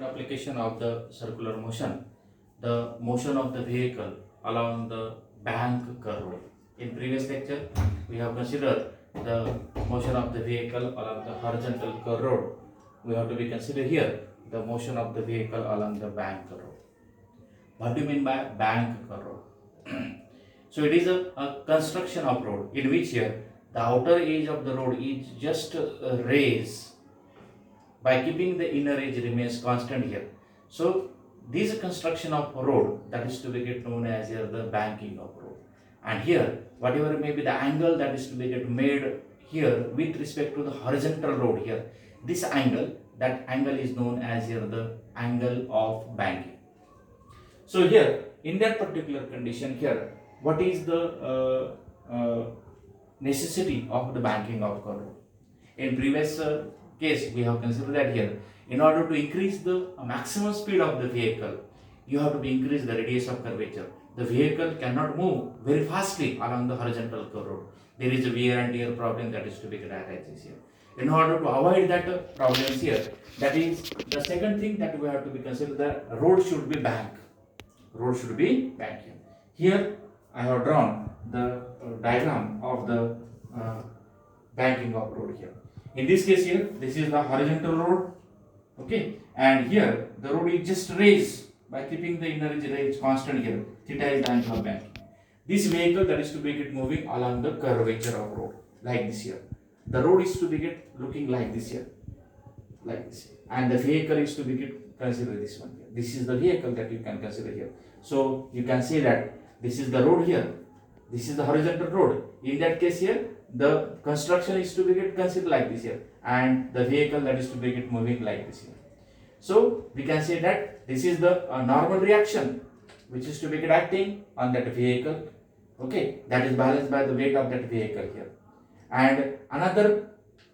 Application of the circular motion, the motion of the vehicle along the bank curve. In previous lecture, we have considered the motion of the vehicle along the horizontal curve road. We have to be considered here the motion of the vehicle along the bank curve. What do you mean by bank curve road? So it is a construction of road in which here the outer edge of the road is just raised by keeping the inner edge remains constant here. So this construction of road that is to be get known as here the banking of road. And here whatever may be the angle that is to be get made here with respect to the horizontal road here, this angle, that angle is known as here the angle of banking. So here in that particular condition here, what is the necessity of the banking of curve road? In previous case, we have considered that here, in order to increase the maximum speed of the vehicle, you have to increase the radius of curvature. The vehicle cannot move very fastly along the horizontal curve road. There is a wear and tear problem that is to be arises here. In order to avoid that problems here, that is the second thing that we have to be considered, the road should be bank. Road should be bank here. Here I have drawn the diagram of the banking of road here. In this case here, this is the horizontal road, okay, and here the road is just raised by keeping the inner edge constant here. Theta is the angle of banking. This vehicle that is to be get moving along the curvature of road like this here. The road is to be get looking like this here, like this, and the vehicle is to be get consider this one here. This is the vehicle that you can consider here. So you can say that this is the road here. This is the horizontal road. In that case here, the construction is to be get considered like this here, and the vehicle that is to be get moving like this here. So we can say that this is the normal reaction which is to be get acting on that vehicle, okay, that is balanced by the weight of that vehicle here. And another,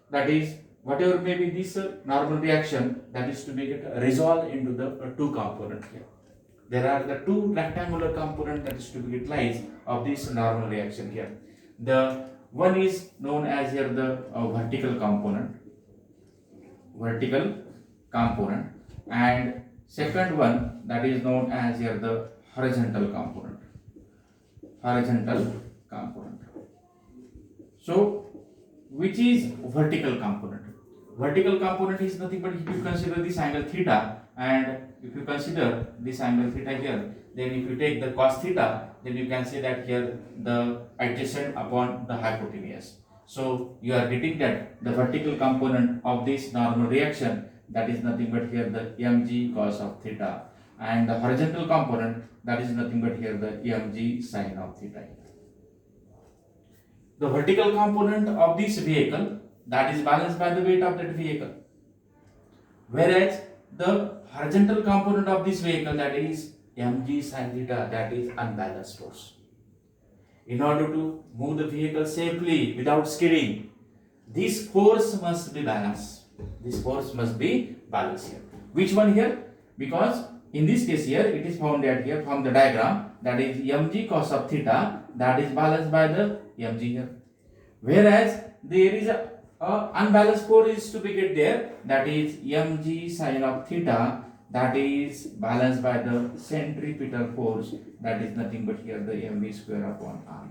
that is whatever may be this normal reaction that is to be get resolved into the two component here. There are the two rectangular component that is to be utilized of this normal reaction here. The one is known as here the vertical component, and second one that is known as here the horizontal component. So which is vertical component? Vertical component is nothing but if you consider this angle theta, and if you consider this angle theta here, then if you take the cos theta, then you can say that here the adjacent upon the hypotenuse. So you are getting that the vertical component of this normal reaction, that is nothing but here the mg cos of theta, and the horizontal component, that is nothing but here the mg sin of theta. The vertical component of this vehicle, that is balanced by the weight of that vehicle, whereas the horizontal component of this vehicle, that is mg sin theta, that is unbalanced force. In order to move the vehicle safely without skidding, this force must be balanced. Here. Which one here? Because in this case here, it is found that here from the diagram, that is mg cos of theta, that is balanced by the mg here. Whereas there is a unbalanced force is to be get there, that is mg sin of theta, that is balanced by the centripetal force, that is nothing but here the mv square upon r.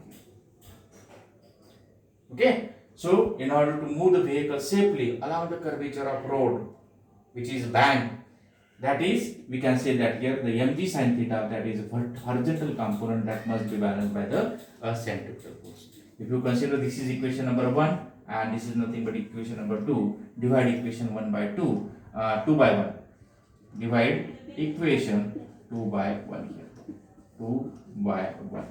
Okay, so in order to move the vehicle safely along the curvature of road which is bank, that is we can say that here the mg sin theta, that is horizontal component, that must be balanced by the centripetal force. If you consider this is equation number 1 and this is nothing but equation number 2, divide equation 1 by 2, 2 by 1. Divide equation 2 by 1 here. 2 by 1.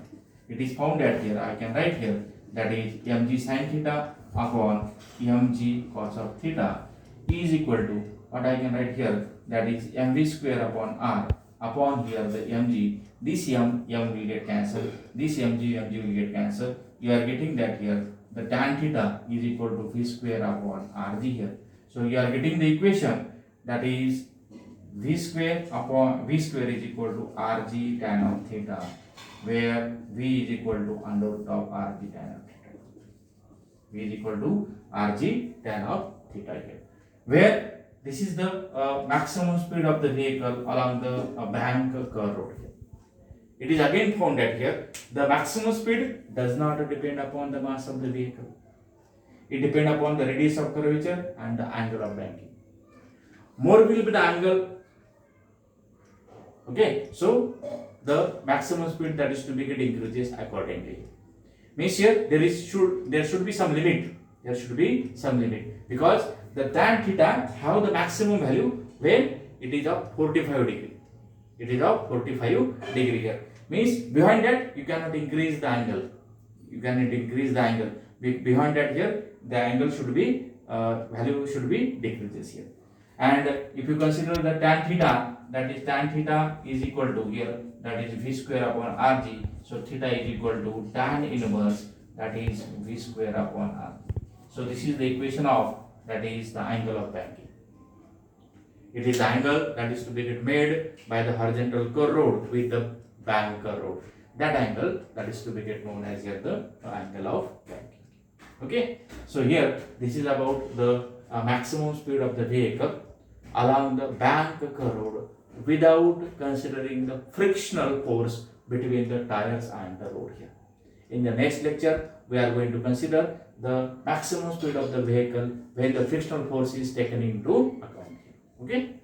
It is found that here I can write here, that is mg sin theta upon mg cos of theta is equal to what I can write here, that is mv square upon r upon here the mg. This m will get cancelled. This mg will get cancelled. You are getting that here the tan theta is equal to v square upon rg here. So you are getting the equation, that is v square is equal to rg tan of theta, where v is equal to under root of rg tan of theta. V is equal to rg tan of theta here, where this is the maximum speed of the vehicle along the bank curve road here. It is again found that here the maximum speed does not depend upon the mass of the vehicle. It depends upon the radius of curvature and the angle of banking. More will be the angle. Okay, so the maximum speed that is to be get increases accordingly. Means here there should be some limit. There should be some limit because the tan theta have the maximum value when it is of 45 degree. It is of 45 degree here. Means behind that you cannot increase the angle. You cannot increase the angle. Behind that here the angle should be value should be decreases here. And if you consider the tan theta, that is tan theta is equal to here, that is v square upon rg. So theta is equal to tan inverse, that is v square upon r. So this is the equation of, that is the angle of banking. It is the angle that is to be made by the horizontal curve road with the bank curve road. That angle that is to be known as here the angle of banking. Okay, so here this is about the maximum speed of the vehicle along the bank curve road without considering the frictional force between the tires and the road here. In the next lecture, we are going to consider the maximum speed of the vehicle when the frictional force is taken into account here. Okay.